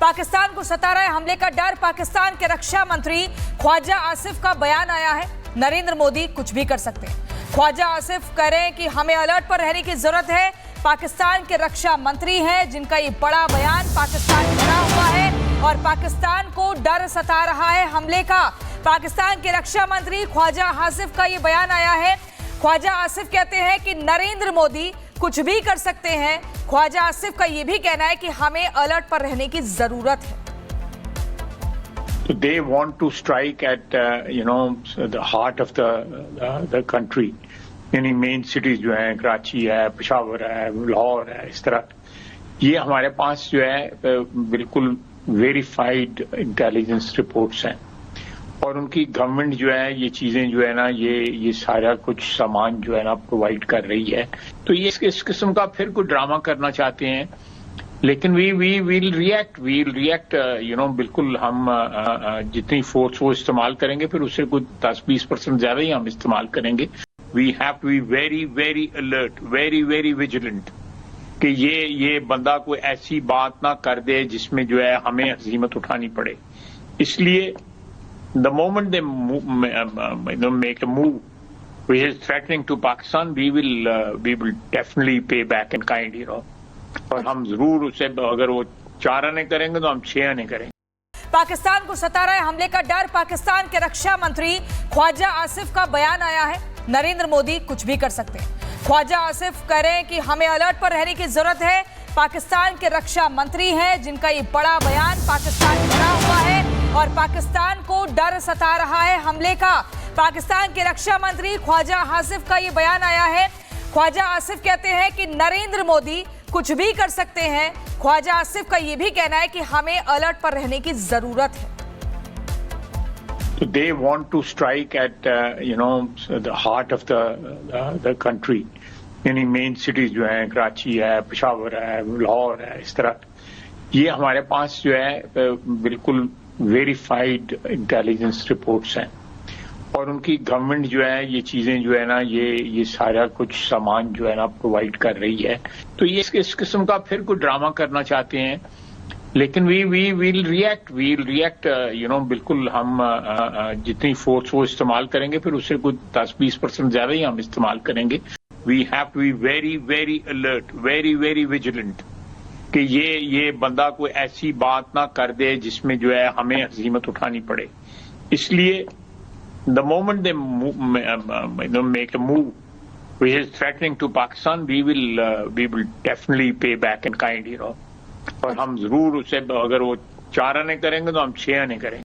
पाकिस्तान को सता रहे हमले का डर, पाकिस्तान के रक्षा मंत्री ख्वाजा आसिफ का बयान आया है। नरेंद्र मोदी कुछ भी कर सकते हैं। ख्वाजा आसिफ कह रहे हैं कि हमें अलर्ट पर रहने की जरूरत है। पाकिस्तान के रक्षा मंत्री हैं जिनका ये बड़ा बयान पाकिस्तान में बना हुआ है और पाकिस्तान को डर सता रहा है हमले का। पाकिस्तान के रक्षा मंत्री ख्वाजा आसिफ का ये बयान आया है। ख्वाजा आसिफ कहते हैं कि नरेंद्र मोदी कुछ भी कर सकते हैं। ख्वाजा आसिफ का ये भी कहना है कि हमें अलर्ट पर रहने की जरूरत है। So they want to strike at the heart of the country. यानी मेन सिटीज जो हैं, कराची है, पेशावर है, लाहौर है, इस तरह ये हमारे पास जो है बिल्कुल वेरीफाइड इंटेलिजेंस रिपोर्ट्स हैं और उनकी गवर्नमेंट जो है ये चीजें जो है ना ये सारा कुछ सामान जो है ना प्रोवाइड कर रही है। तो ये इस किस्म का फिर कोई ड्रामा करना चाहते हैं, लेकिन वी विल रिएक्ट बिल्कुल हम जितनी फोर्स वो इस्तेमाल करेंगे फिर उससे कुछ 10-20% ज्यादा ही हम इस्तेमाल करेंगे। We have to be very very alert, very very vigilant कि ये बंदा कोई ऐसी बात ना कर दे जिसमें जो है हमें हजीमत उठानी पड़े। इसलिए the moment they make a move which is threatening to Pakistan, we will definitely pay back in kind, और हम जरूर उसे अगर वो 4 आने करेंगे तो हम 6 आने करेंगे। पाकिस्तान को सता रहे हमले का डर, पाकिस्तान के रक्षा मंत्री ख्वाजा आसिफ का बयान आया है। नरेंद्र मोदी कुछ भी कर सकते हैं। ख्वाजा आसिफ कह रहे हैं कि हमें अलर्ट पर रहने की जरूरत है। पाकिस्तान के रक्षा मंत्री हैं जिनका ये बड़ा बयान पाकिस्तान में बना हुआ है और पाकिस्तान को डर सता रहा है हमले का। पाकिस्तान के रक्षा मंत्री ख्वाजा आसिफ का ये बयान आया है। ख्वाजा आसिफ कहते हैं कि नरेंद्र मोदी कुछ भी कर सकते हैं। ख्वाजा आसिफ का ये भी कहना है कि हमें अलर्ट पर रहने की जरूरत है। So they want to strike at the heart of the country. यानी मेन सिटीज जो हैं, कराची है, पेशावर है, लाहौर है, इस तरह ये हमारे पास जो है बिल्कुल वेरीफाइड इंटेलिजेंस रिपोर्ट्स हैं और उनकी गवर्नमेंट जो है ये चीजें जो है ना ये सारा कुछ सामान जो है ना प्रोवाइड कर रही है। तो ये इस किस्म का फिर कोई ड्रामा करना चाहते हैं, लेकिन वी विल रिएक्ट बिल्कुल हम जितनी फोर्स वो इस्तेमाल करेंगे फिर उससे कुछ 10-20% ज्यादा ही हम इस्तेमाल करेंगे। We have to be very very alert, very very vigilant कि ये बंदा कोई ऐसी बात ना कर दे जिसमें जो है हमें हजीमत उठानी पड़े। इसलिए the moment they make a move which is threatening to Pakistan, we will definitely pay back in kind, और हम जरूर उसे अगर वो 4 आने करेंगे तो हम 6 आने करेंगे।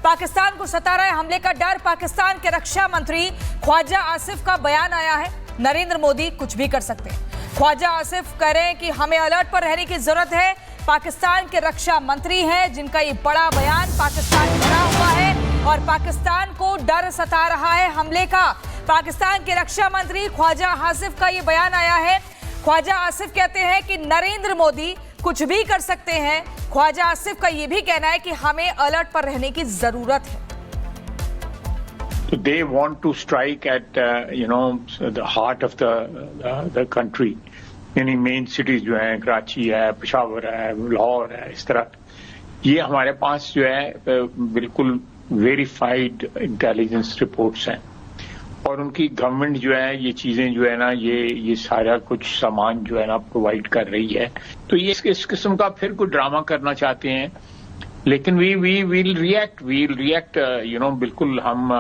पाकिस्तान को सता रहे हमले का डर, पाकिस्तान के रक्षा मंत्री ख्वाजा आसिफ का बयान आया है। नरेंद्र मोदी कुछ भी कर सकते हैं। ख्वाजा आसिफ कह रहे हैं कि हमें अलर्ट पर रहने की जरूरत है। पाकिस्तान के रक्षा मंत्री हैं जिनका ये बड़ा बयान पाकिस्तान में बना हुआ है और पाकिस्तान को डर सता रहा है हमले का। पाकिस्तान के रक्षा मंत्री ख्वाजा आसिफ का ये बयान आया है। ख्वाजा आसिफ कहते हैं कि नरेंद्र मोदी कुछ भी कर सकते हैं। ख्वाजा आसिफ का ये भी कहना है कि हमें अलर्ट पर रहने की जरूरत है। So they want to strike at the heart of the country. यानी मेन सिटीज जो हैं, कराची है, पेशावर है, लाहौर है, इस तरह ये हमारे पास जो है बिल्कुल वेरीफाइड इंटेलिजेंस रिपोर्ट्स हैं और उनकी गवर्नमेंट जो है ये चीजें जो है ना ये सारा कुछ सामान जो है ना प्रोवाइड कर रही है। तो ये इस किस्म का फिर कोई ड्रामा करना चाहते हैं, लेकिन वी विल रिएक्ट बिल्कुल हम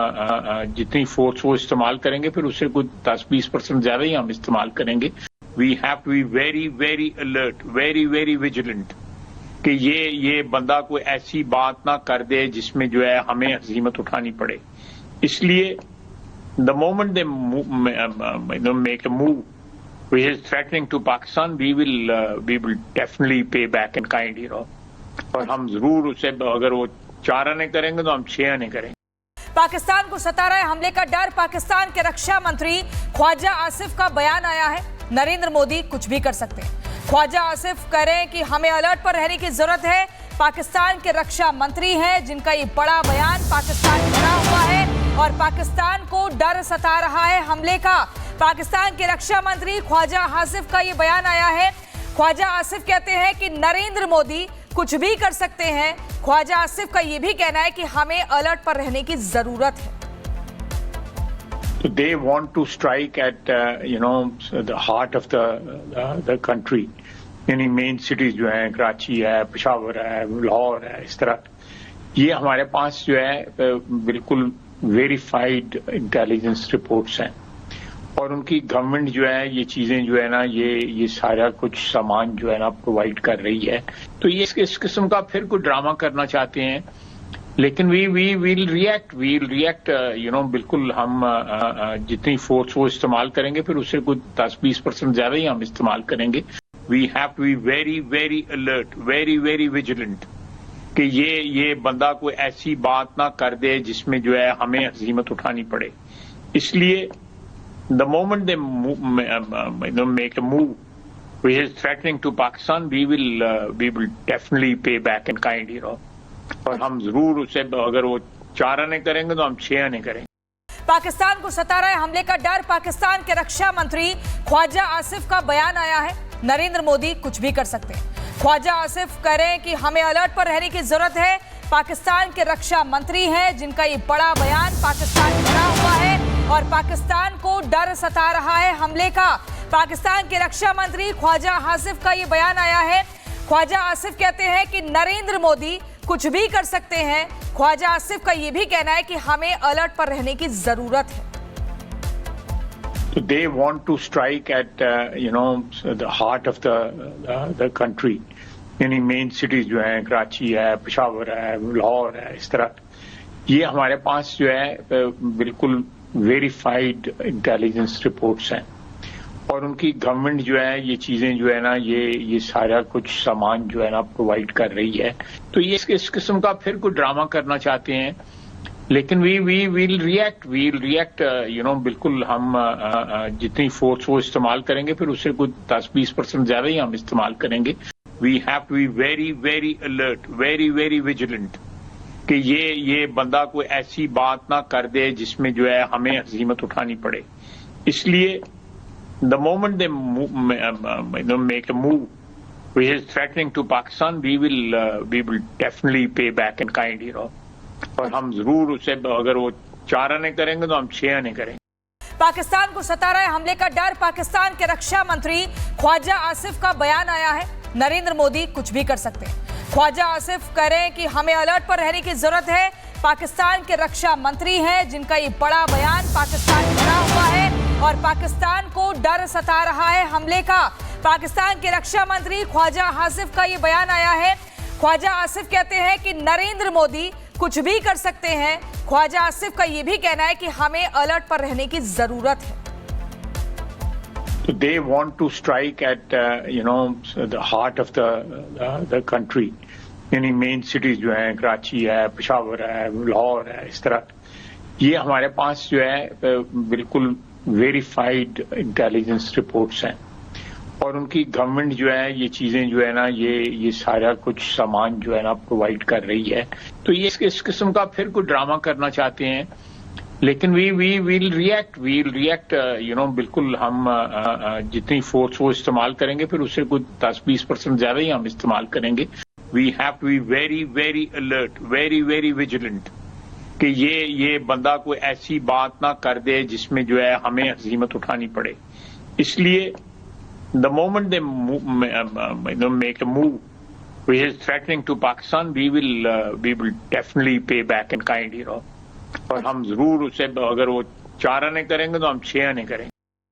जितनी फोर्स वो इस्तेमाल करेंगे फिर उससे कुछ 10-20% ज्यादा ही हम इस्तेमाल करेंगे। We have to be very very alert, very very vigilant कि ये बंदा कोई ऐसी बात ना कर दे जिसमें जो है हमें हजीमत उठानी पड़े। इसलिए the moment they make a move which is threatening to Pakistan, we will definitely pay back in kind, और हम जरूर उसे अगर वो 4 आने करेंगे तो हम 6 आने करेंगे। पाकिस्तान को सता रहे हमले का डर, पाकिस्तान के रक्षा मंत्री ख्वाजा आसिफ का बयान आया है। नरेंद्र मोदी कुछ भी कर सकते हैं। ख्वाजा आसिफ कह रहे हैं कि हमें अलर्ट पर रहने की जरूरत है। पाकिस्तान के रक्षा मंत्री हैं जिनका ये बड़ा बयान पाकिस्तान में बना हुआ है और पाकिस्तान को डर सता रहा है हमले का। पाकिस्तान के रक्षा मंत्री ख्वाजा आसिफ का ये बयान आया है। ख्वाजा आसिफ कहते हैं कि नरेंद्र मोदी कुछ भी कर सकते हैं। ख्वाजा आसिफ का ये भी कहना है कि हमें अलर्ट पर रहने की जरूरत है। So they want to strike at the heart of the country, यानी मेन सिटीज जो हैं, कराची है, पेशावर है, लाहौर है, इस तरह ये हमारे पास जो है बिल्कुल वेरीफाइड इंटेलिजेंस रिपोर्ट्स हैं और उनकी गवर्नमेंट जो है ये चीजें जो है ना ये सारा कुछ सामान जो है ना प्रोवाइड कर रही है। तो ये इस किस्म का फिर कोई ड्रामा करना चाहते हैं, लेकिन वी विल रिएक्ट बिल्कुल हम जितनी फोर्स वो इस्तेमाल करेंगे फिर उससे कुछ 10-20% ज्यादा ही हम इस्तेमाल करेंगे। We have to be very very alert, very very vigilant कि ये बंदा कोई ऐसी बात ना कर दे जिसमें जो है हमें हजीमत उठानी पड़े। इसलिए the moment they make a move which is threatening to Pakistan, we will definitely pay back in kind, और हम जरूर उसे अगर वो 4 आने करेंगे तो हम 6 आने करेंगे। पाकिस्तान को सता रहे हमले का डर, पाकिस्तान के रक्षा मंत्री ख्वाजा आसिफ का बयान आया है। नरेंद्र मोदी कुछ भी कर सकते हैं। ख्वाजा आसिफ कह रहे हैं कि हमें अलर्ट पर रहने की जरूरत है। पाकिस्तान के रक्षा मंत्री हैं जिनका ये बड़ा बयान, पाकिस्तान डरा हुआ है और पाकिस्तान को डर सता रहा है हमले का। पाकिस्तान के रक्षा मंत्री ख्वाजा आसिफ का ये बयान आया है। ख्वाजा आसिफ कहते हैं कि नरेंद्र मोदी कुछ भी कर सकते हैं। ख्वाजा आसिफ का ये भी कहना है कि हमें अलर्ट पर रहने की जरूरत है। So they want to strike at the heart of the country, यानी मेन सिटीज जो हैं, कराची है, पेशावर है, लाहौर है, इस तरह ये हमारे पास जो है बिल्कुल वेरीफाइड इंटेलिजेंस रिपोर्ट्स हैं और उनकी गवर्नमेंट जो है ये चीजें जो है ना ये सारा कुछ सामान जो है ना प्रोवाइड कर रही है। तो ये इस किस्म का फिर कोई ड्रामा करना चाहते हैं, लेकिन वी विल रिएक्ट बिल्कुल हम जितनी फोर्स वो इस्तेमाल करेंगे फिर उससे कुछ 10-20% ज्यादा ही हम इस्तेमाल करेंगे। We have to be very very alert, very very vigilant कि ये बंदा कोई ऐसी बात ना कर दे जिसमें जो है हमें हजीमत उठानी पड़े। इसलिए the moment they make a move which is threatening to Pakistan, we will definitely pay back in kind, और हम जरूर उसे अगर वो 4 आने करेंगे तो हम 6 आने करेंगे। पाकिस्तान को सता रहे हमले का डर, पाकिस्तान के रक्षा मंत्री ख्वाजा आसिफ का बयान आया है। नरेंद्र मोदी कुछ भी कर सकते हैं। ख्वाजा आसिफ कह रहे हैं कि हमें अलर्ट पर रहने की जरूरत है। पाकिस्तान के रक्षा मंत्री हैं जिनका ये बड़ा बयान, पाकिस्तान डरा हुआ है और पाकिस्तान को डर सता रहा है हमले का। पाकिस्तान के रक्षा मंत्री ख्वाजा आसिफ का ये बयान आया है। ख्वाजा आसिफ कहते हैं कि नरेंद्र मोदी कुछ भी कर सकते हैं। ख्वाजा आसिफ का ये भी कहना है कि हमें अलर्ट पर रहने की जरूरत है। So they want to strike at the heart of the country, यानी मेन सिटीज जो हैं, कराची है, पेशावर है, लाहौर है, इस तरह ये हमारे पास जो है बिल्कुल वेरीफाइड इंटेलिजेंस रिपोर्ट्स हैं और उनकी गवर्नमेंट जो है ये चीजें जो है ना ये सारा कुछ सामान जो है ना प्रोवाइड कर रही है। तो ये इस किस्म का फिर कोई ड्रामा करना चाहते हैं, लेकिन वी विल रिएक्ट बिल्कुल हम जितनी फोर्स वो इस्तेमाल करेंगे फिर उससे कुछ 10-20% ज्यादा ही हम इस्तेमाल करेंगे। We have to be very very alert, very very vigilant कि ये बंदा कोई ऐसी बात ना कर दे जिसमें जो है हमें हजीमत उठानी पड़े। इसलिए the moment they make a move which is threatening to Pakistan, we will definitely pay back in kind, और हम जरूर उसे अगर वो 4 आने करेंगे तो हम 6 आने करेंगे।